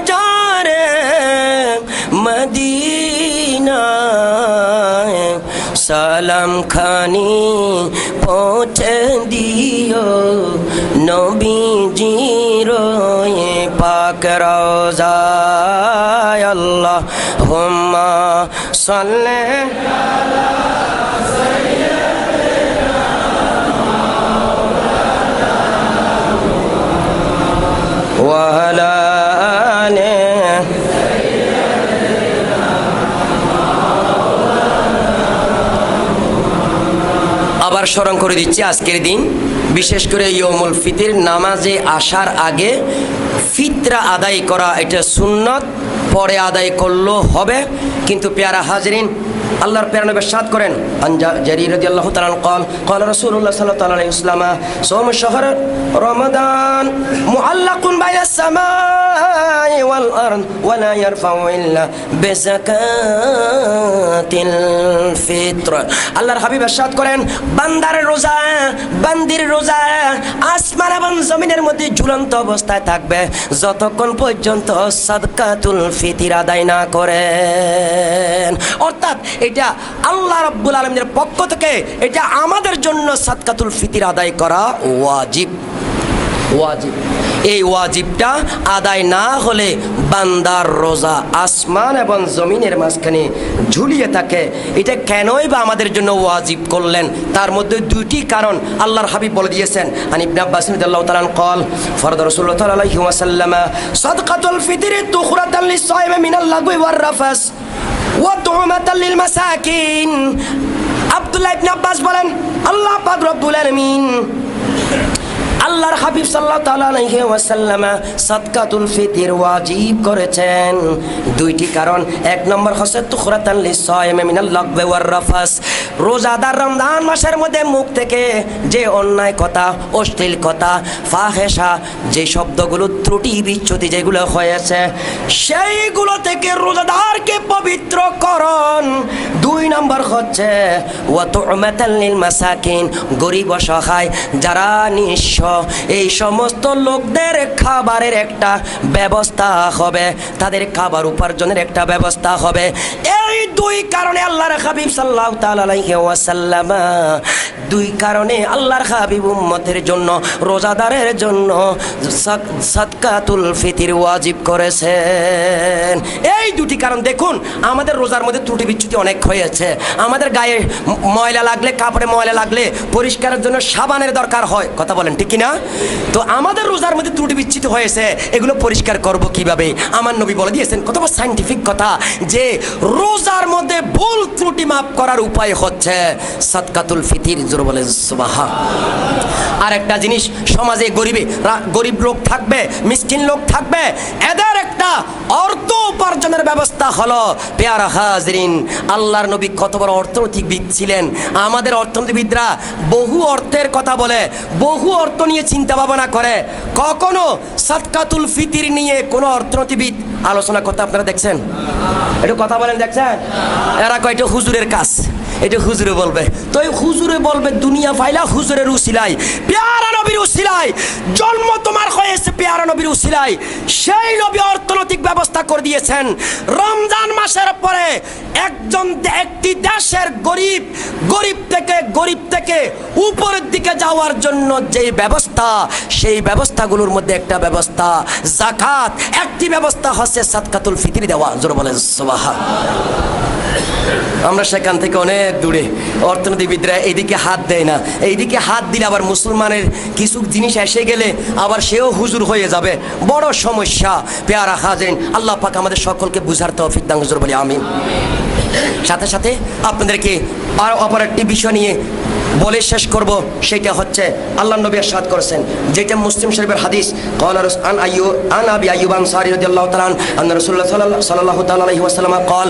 যা রে মদিনায়, সালাম খানি পৌঁছে দিও নবীজির পাক রওজায়। আল্লাহুম্মা সাল্লি ওয়া আলা আলি আবার স্মরণ করে দিচ্ছি, আজকের দিন বিশেষ করে ইয়মুল ফিতর নামাজে আসার আগে ফিতরা আদায় করা, এটা সুন্নত, পরে আদায় করলেও হবে। কিন্তু পেয়ারা হাজরিন, আল্লাহর প্যারা নবী ইরশাদ করেন, আনজা জারীর রাদিয়াল্লাহু তাআলা قال قال رسول الله صلى الله عليه وسلم صوم شهر رمضان معلق بين السماء والارض ولا يرفع الا بزكاة الفطر। আল্লাহর হাবিব ইরশাদ করেন, বান্দার রোজা, বান্দির রোজা আসমান এবং জমিনের মধ্যে ঝুলন্ত অবস্থায় থাকবে যতক্ষণ পর্যন্ত সাদকাতুল ফিতর আদায় না করেন। অর্থাৎ এটা আল্লাহ রাব্বুল আলামিনের পক্ষ থেকে এটা আমাদের জন্য সাদকাতুল ফিতর আদায় করা ওয়াজিব। ওয়াজিব, এই ওয়াজিবটা আদায় না হলে বান্দার রোজা আসমান এবং জমিনের মাঝখানে ঝুলিয়ে থাকে। এটা কেনই বা আমাদের জন্য ওয়াজিব করলেন? তার মধ্যে দুইটি কারণ আল্লাহর হাবিব বলে দিয়েছেন। আন ইবনে আব্বাস রাদিয়াল্লাহু তাআলা قال فرض رسول الله সাল্লাল্লাহু আলাইহি ওয়াসাল্লাম সাদকাতুল ফিতর তুখরাতান লিস-সাইমি মিনাল লাগwi ওয়ার রাফাস ওয়া তু'মাতান লিল মাসাকিন। আব্দুল্লাহ ইবনে আব্বাস বলেন, আল্লাহ পাক রব্বুল আলামিন আল্লাহর হাবিব সাল্লাল্লাহু তাআলা আলাইহি ওয়াসাল্লাম সাদকাতুল ফিতর ওয়াজিব করেছেন দুইটি কারণ। এক নম্বর হচ্ছে তুখরাতান লিসাইম মিনাল লাগব ওয়ার রাফাস, রোজাদার রমজান মাসের মধ্যে মুখ থেকে যে অন্যায় কথা, অশ্লীল কথা, ফাহেসা, যে শব্দগুলো ত্রুটি বিচ্যুতি যেগুলো হয়েছে সেইগুলো থেকে রোজাদারকে পবিত্র করুন। দুই নম্বর হচ্ছে ওয়া তু'মাতাল লিল মাসাকিন, গরিব অসহায় যারা নিঃস্ব এই সমস্ত লোকদের খাবারের একটা ব্যবস্থা হবে, তাদের খাবার উপার্জনের একটা ব্যবস্থা হবে। এই দুই কারণে আল্লাহর হাবিব সাল্লাল্লাহু তাআলা আলাইহি ওয়াসাল্লাম দুই কারণে আল্লাহর হাবিব উম্মতের জন্য, রোজাদারের জন্য সাদকাতুল ফিতর ওয়াজিব করেছেন। এই দুটি কারণ দেখুন, আমাদের রোজার মধ্যে ত্রুটি বিচ্যুতি অনেক হয়েছে। আমাদের গায়ে ময়লা লাগলে, কাপড়ে ময়লা লাগলে পরিষ্কারের জন্য সাবানের দরকার হয়, কথা বলেন ঠিক কিনা? তো আমাদের রোজার মধ্যে ত্রুটি বিচ্যুতি হয়েছে, এগুলো পরিষ্কার করব কিভাবে? আমার নবী বলে দিয়েছেন কত সায়েন্টিফিক কথা, যে রোজার মধ্যে ভুল ত্রুটি মাফ করার উপায় হচ্ছে সাদকাতুল ফিতর। জোরে বলে সুবহান। আর একটা জিনিস, সমাজে গরিব লোক থাকবে, মিসকিন লোক থাকবে, এদের একটা অর্থ উপার্জনের ব্যবস্থা হলো। পেয়ারা হাজরিন, আল্লাহর নবী কত বড় অর্থনীতিবিদ ছিলেন। আমাদের অর্থনীতিবিদরা বহু অর্থের কথা বলে, বহু অর্থ নিয়ে চিন্তা ভাবনা করে, কখনো সাদকাতুল ফিতর নিয়ে কোনো অর্থনীতিবিদ আলোচনা করতে আপনারা দেখছেন? একটু কথা বলেন, দেখছেন? এরা কয় এটা হুজুরের কাজ, এটা হুজুরে বলবে। তো এই হুজুরে বলবে দুনিয়া ফাইলা হুজুরের উসিলাই, পেয়ারা নবীর উসিলাই জন্ম তোমার হয়েছে, পেয়ারা নবীর উসিলাই সেই নবী অর্থনৈতিক ব্যবস্থা করে দিয়েছেন। রমজান মাসের পরে একটি দেশের গরিব থেকে উপরের দিকে যাওয়ার জন্য যে ব্যবস্থা, সেই ব্যবস্থাগুলোর মধ্যে একটা ব্যবস্থা যাকাত, একটি ব্যবস্থা হচ্ছে সাদকাতুল ফিতর দেওয়া। জোরে বলেন সুবহান। আমরা সেখান থেকে অনেক দূরে, অর্থনীতিবিদরা এইদিকে হাত দেয় না। এইদিকে হাত দিলে আবার মুসলমানের কিছু জিনিস এসে গেলে আবার সেও হুজুর হয়ে যাবে, বড় সমস্যা। পেয়ারা হাজরিন, আল্লাহ পাক আমাদের সকলকে বুঝার তৌফিক দান করুন, বলি আমিন। সাথে সাথে আপনাদেরকে আর অপর একটি বিষয় নিয়ে বলে শেষ করব, সেটা হচ্ছে আল্লাহ নবী ইরশাদ করেছেন, যেটা মুসলিম শরীফের হাদিস, আন আবি আইয়ুব আনসারী রাদিয়াল্লাহু তাআলা আন রাসূলুল্লাহ সাল্লাল্লাহু তাআলা আলাইহি ওয়াসাল্লাম قال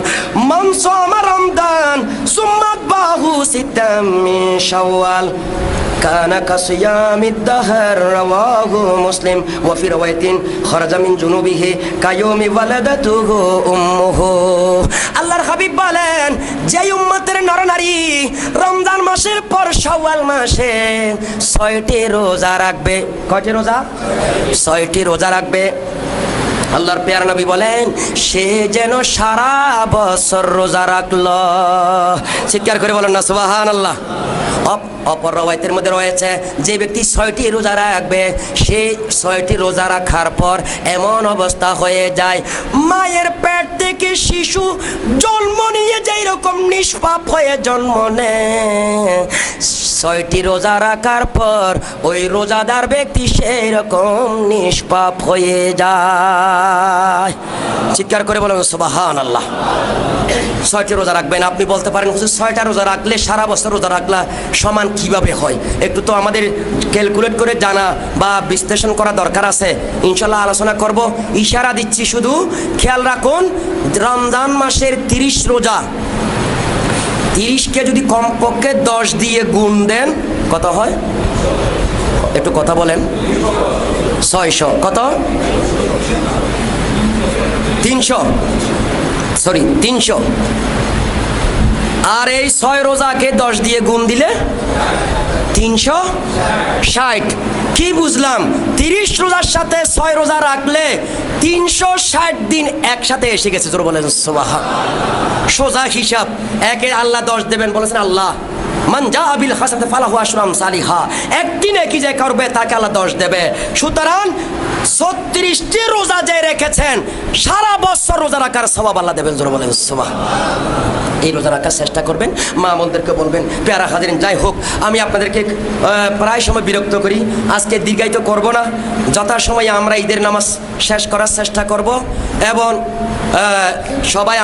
من صام رمضان ثم أتبعه ستا من شوال كان كصيام الدهر رواه مسلم وفي رواية خرج من جنوبه كيوم ولدته أمه। আল্লাহর হাবিব বলেন, যে উম্মতের নরনারী রমজান মাসের পর শাওয়াল মাসে 6টি রোজা রাখবে, কয়টি রোজা? 6টি রোজা রাখবে। আল্লাহর পেয়ারা নবী বলেন, সে যেন সারা বছর রোজা রাখলো। চিৎকার করে বলেন না সুবহানাল্লাহ। অপর রওয়ায়াতের মধ্যে রয়েছে, যে ব্যক্তি 6টি রোজা রাখবে, সে 6টি রোজা রাখার পর এমন অবস্থা হয়ে যায়, মায়ের পেট থেকে শিশু জন্ম নিয়ে যেই রকম নিষ্পাপ হয়ে জন্ম নেয়, 6টি রোজা রাখার পর ওই রোজাদার ব্যক্তি সেই রকম নিষ্পাপ হয়ে যায়। চিৎকার করে বলেন সুবহানাল্লাহ। 6টি রোজা রাখবেন। আপনি বলতে পারেন, 6টা রোজা রাখলে সারা বছর রোজা রাখলা সমান কিভাবে হয়? একটু তো আমাদের ক্যালকুলেট করে জানা বা বিশ্লেষণ করা দরকার আছে। ইনশাল্লাহ আলোচনা করব, ইশারা দিচ্ছি শুধু খেয়াল রাখুন। রমজান মাসের 30 রোজা, 30কে যদি কমপক্ষে 10 দিয়ে গুণ দেন কত হয়? একটু কথা বলেন। 600 কত? 300। আর এই 6 রোজাকে 10 দিয়ে গুণ দিলে 360। কি বুঝলাম? 30 রোজার সাথে 6 রোজা রাখলে 360 দিন একসাথে এসে গেছে। জোরে বলেন সুবহান। সোজা হিসাব, একে আল্লাহ 10 দেবেন, বলেছেন আল্লাহ মান জাআ বিল হাসানাতি ফালাহু আশরু আমসালিহা, একটি নেকি যে করবে তাকে আল্লাহ 10 দেবে। সুতরাং 36টি রোজা যে রেখেছেন, সারা বছর রোজা রাখার সওয়াব আল্লাহ দেবেন। জোরে বলেন সুবহান। এই রোজা রাখার চেষ্টা করবেন। মা বোনদেরকে বলবেন। পেয়ারা হাজিরিন, যাই হোক, আমি আপনাদেরকে প্রায় সময় বিরক্ত করি, আজকে দীর্ঘায়িত করব না। যথাসময়ে আমরা ঈদের নামাজ শেষ করার চেষ্টা করব এবং সবাই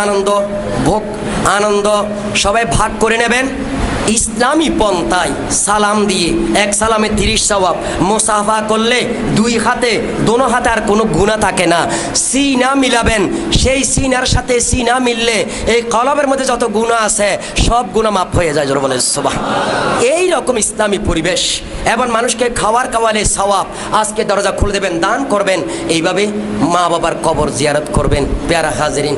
আনন্দ সবাই ভাগ করে নেবেন। ইসলামী পন্থায় সালাম দিয়ে এক সালামে 30 সওয়াব, মুসাফা করলে 2 হাতে দোনো হাতে আর কোনো গুনাহ থাকে না। সিনা মিলাবেন, সেই সিনার সাথে সিনা মিললে এই কলবের মধ্যে যত গুনাহ আছে সব গুনাহ মাফ হয়ে যায়। জোরে বলে সুবহানাল্লাহ। এই রকম ইসলামী পরিবেশ, এবং মানুষকে খাওয়ার খাওয়ালে সওয়াব, আজকে দরজা খুলে দেবেন, দান করবেন, এইভাবে মা বাবার কবর জিয়ারত করবেন। প্যারা হাজিরিন,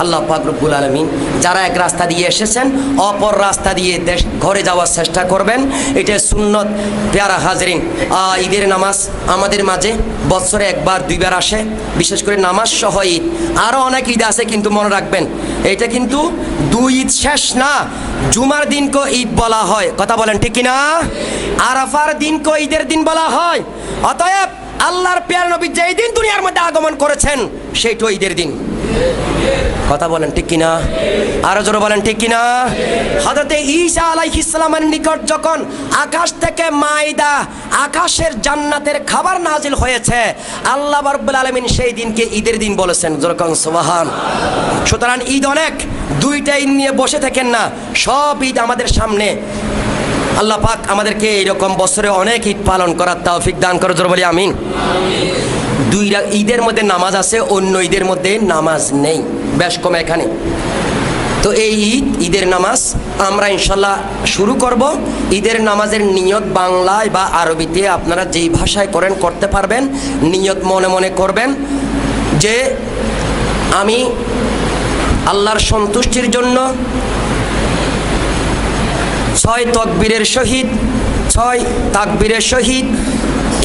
আল্লাহ পাক রব্বুল আলামিন যারা এক রাস্তা দিয়ে এসেছেন অপর রাস্তা দিয়ে দেশ ঘরে যাওয়ার চেষ্টা করবেন, এটা সুন্নত। প্যারা হাজিরিন, ঈদের নামাজ আমাদের মাঝে বছরে 1বার 2বার আসে, বিশেষ করে নামাজ সহ ঈদ। আরও অনেক ঈদ আছে, কিন্তু মনে রাখবেন এটা কিন্তু 2 ঈদ শেষ না। জুমার দিনকে ঈদ বলা হয়, কথা বলেন ঠিক কিনা? আরাফার দিনকে ঈদের দিন বলা হয়। অতএব আল্লাহর প্যারা নবী যেই দিন দুনিয়ার মধ্যে আগমন করেছেন সেইটা ঈদের দিন। কথা বলেন ঠিক কিনা? আরো জোরে বলেন ঠিক কিনা? হযরতে ঈসা আলাইহিস সালামের নিকট যখন আকাশ থেকে মাইদা, আকাশের জান্নাতের খাবার নাজিল হয়েছে, আল্লাহ রাব্বুল আলামিন সেই দিনকে ঈদের দিন বলেছেন। জোরে কোন সুবহান। সুতরাং ঈদ অনেক, 2টা ঈদ নিয়ে বসে থাকেন না, সব ঈদ আমাদের সামনে। আল্লাহ পাক আমাদেরকে এইরকম বছরে অনেক ঈদ পালন করার তৌফিক দান করে। জোরে বলি আমিন। 2 ঈদের মধ্যে নামাজ আছে, অন্য ঈদের মধ্যে নামাজ নেই, বেশ কম এখানে। তো এই ঈদের নামাজ আমরা ইনশাল্লাহ শুরু করব। ঈদের নামাজের নিয়ত বাংলায় বা আরবিতে আপনারা যেই ভাষায় করেন করতে পারবেন। নিয়ত মনে মনে করবেন যে আমি আল্লাহর সন্তুষ্টির জন্য 6 তাকবীরের সহিত 6 তাকবীরের সহিত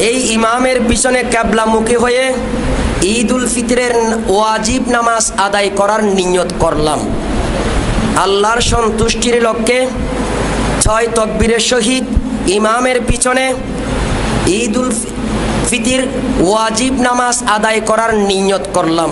এই ইমামের পিছনে কিবলামুখী হয়ে ঈদ উল ফিতরের ওয়াজিব নামাজ আদায় করার নিয়ত করলাম। আল্লাহর সন্তুষ্টির লক্ষ্যে 6 তাকবীরের সহিত ইমামের পিছনে ঈদ উল ফিতর ওয়াজিব নামাজ আদায় করার নিয়ত করলাম।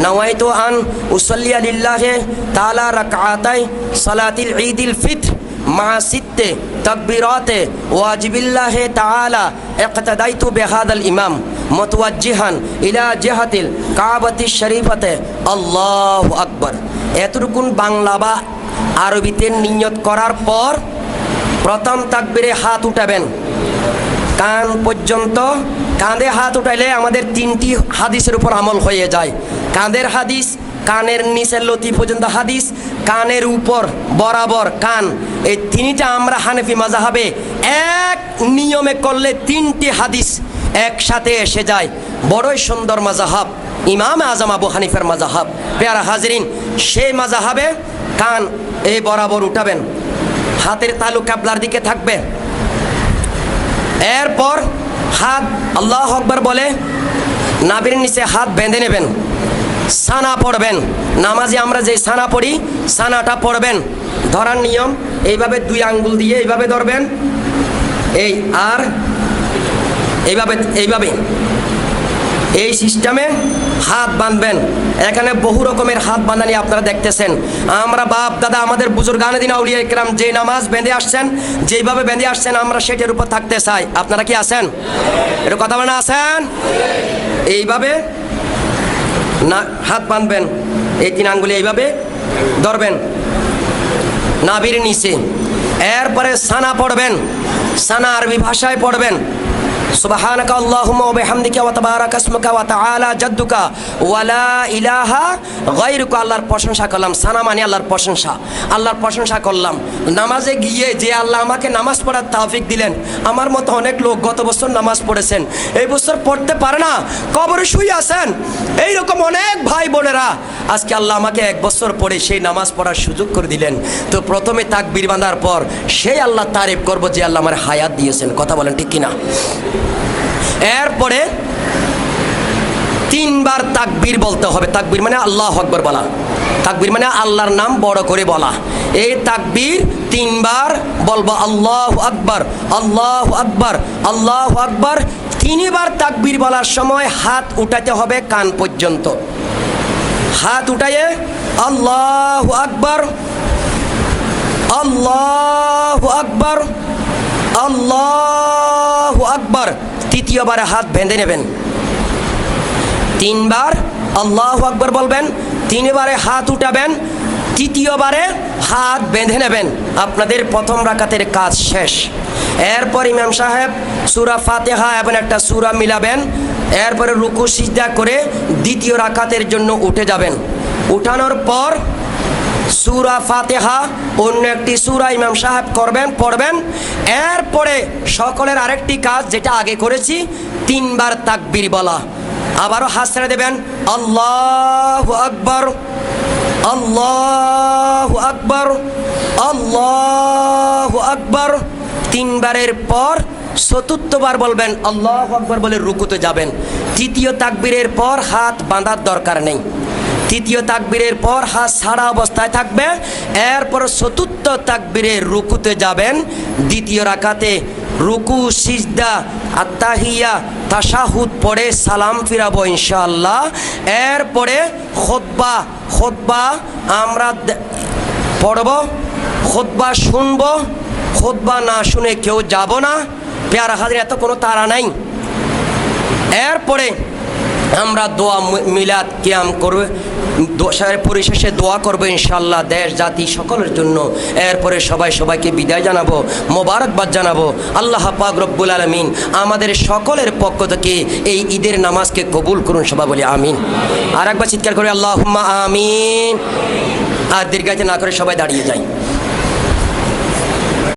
নাওয়াইতু আন উসাল্লিয়া লিল্লাহি তাআলা রাকআতাই সালাতিল ঈদিল ফিতর মা 6 তাকবীরাতে ওয়াজিবিল্লাহি তাআলা ইকতাদাইতু বিহাদাল ইমাম মুতাওয়াজ্জিহান ইলা জিহাতিল কাবাতিশ শরীফাতে আল্লাহু আকবার। এতটুকুন বাংলা বা আরবিতে নিয়ত করার পর প্রথম তাকবীরে হাত উঠাবেন কান পর্যন্ত। কাঁধে হাত উঠাইলে আমাদের 3টি হাদিসের উপর আমল হয়ে যায়। কাঁধের হাদিস, কানের নিচের লতি পর্যন্ত হাদিস, কানের উপর বরাবর কান, এই 3টা আমরা হানাফি মাযহাবে এক নিয়মে করলে 3টি হাদিস একসাথে এসে যায়। বড়ই সুন্দর মাযহাব, ইমাম আযম আবু হানিফার মাযহাব। প্যারা হাজিরিন, সেই মাযহাবে কান এই বরাবর উঠাবেন, হাতের তালু কিবলার দিকে থাকবে। এরপর হাত আল্লাহু আকবার বলে নাভির নিচে হাত বেঁধে নেবেন, সানা পড়বেন। নামাজে আমরা যে সানা পড়ি সানাটা পড়বেন। ধরার নিয়ম এইভাবে 2 আঙ্গুল দিয়ে এইভাবে ধরবেন, এই আর এইভাবে এই সিস্টেমে হাত বাঁধবেন। এখানে বহু রকমের হাত বাঁধানি আপনারা দেখতেছেন। আমরা বাপ দাদা আমাদের বুজুর্গানে দিন আউলিয়া ইকরাম যে নামাজ বেঁধে আসছেন, যেইভাবে বেঁধে আসছেন আমরা সেটার উপর থাকতে চাই। আপনারা কি আছেন? এটা কথা বলে না আছেন? এইভাবে না হাত বাঁধবেন, এই 3 আঙ্গুলে এইভাবে ধরবেন নাভির নিচে। এরপরে সানা পড়বেন, সানা আরবি ভাষায় পড়বেন। সুবহানাকা আল্লাহুম্মা ওয়া বিহামদিকা ওয়া তাবারাকা ইসমুকা ওয়া তাআলা জাদ্দুকা ওয়া লা ইলাহা গায়রুকা। আল্লাহর প্রশংসা করলাম। সানা মানে আল্লাহর প্রশংসা, আল্লাহর প্রশংসা করলাম। নামাজে গিয়ে যে আল্লাহ আমাকে নামাজ পড়ার তৌফিক দিলেন, আমার মতো অনেক লোক গত বছর নামাজ পড়েছেন, এই বছর পড়তে পারে না, কবরে শুয়ে আছেন, এইরকম অনেক ভাই বোনেরা আজকে আল্লাহ আমাকে 1 বছর পরে সেই নামাজ পড়ার সুযোগ করে দিলেন। তো প্রথমে তাকবীর বাঁধার পর সেই আল্লাহ তারিফ করব যে আল্লাহ আমার হায়াত দিয়েছেন। কথা বলেন ঠিক কিনা? এরপরে 3 বার তাকবীর বলতে হবে। তাকবীর মানে আল্লাহু আকবার বলা, তাকবীর মানে আল্লাহর নাম বড় করে বলা। এই তাকবীর 3 বার বলবো, আল্লাহু আকবার, আল্লাহু আকবার, আল্লাহু আকবার। 3 বার তাকবীর বলার সময় হাত উঠাতে হবে কান পর্যন্ত। হাত উঠায়ে আল্লাহু আকবার, আল্লাহু আকবার, আল্লাহু আকবার। 3য়বারে হাত বেঁধে নেবেন। 3 বার আল্লাহু আকবার বলবেন, 3 বারে হাত উঠাবেন, তৃতীয়বারে হাত বেঁধে নেবেন, আপনাদের প্রথম রাকাতের কাজ শেষ। এরপর ইমাম সাহেব সূরা ফাতিহা এবং একটা সূরা মিলাবেন, এরপরে রুকু সিজদা করে দ্বিতীয় রাকাতের জন্য উঠে যাবেন। উঠানোর পর সূরা ফাতিহা অন্য একটি সূরা ইমাম সাহেব পড়বেন। এরপরে সকলের আরেকটি কাজ যেটা আগে করেছি, 3 বার তাকবীর বলা। আবারও হাত ছেড়ে দেবেন, আল্লাহু আকবার, আল্লাহু আকবার, আল্লাহু আকবার। 3 বারের পর চতুর্থবার বলবেন আল্লাহু আকবার বলে রুকুতে যাবেন। তৃতীয় তাকবীরের পর হাত বাঁধার দরকার নেই। তৃতীয় তাকবীরের পর হাত ছাড়া অবস্থায় থাকবে। এরপর চতুর্থ তাকবীরে রুকুতে যাবেন। দ্বিতীয় রাকাতে রুকু সিজদা আত্তাহিয়া তাশাহুদ পড়ে সালাম ফিরাবো ইনশাআল্লাহ। এরপরে খুতবা আমরা পড়ব, খুতবা শুনব। খুতবা না শুনে কেউ যাব না। পেয়ারা হাজির, এত কোনো তাড়া নাই। এরপরে আমরা দোয়া মিলাদ কিয়াম করবে, পরিশেষে দোয়া করবো ইনশাআল্লাহ দেশ জাতি সকলের জন্য। এরপরে সবাইকে বিদায় জানাবো, মোবারকবাদ জানাবো। আল্লাহ পাক রব্বুল আলামিন আমাদের সকলের পক্ষ থেকে এই ঈদের নামাজকে কবুল করুন, সবাই বলি আমিন। আর একবার চিৎকার করে আল্লাহুম্মা আমিন। আর দীর্ঘায়িত না করে সবাই দাঁড়িয়ে যাই।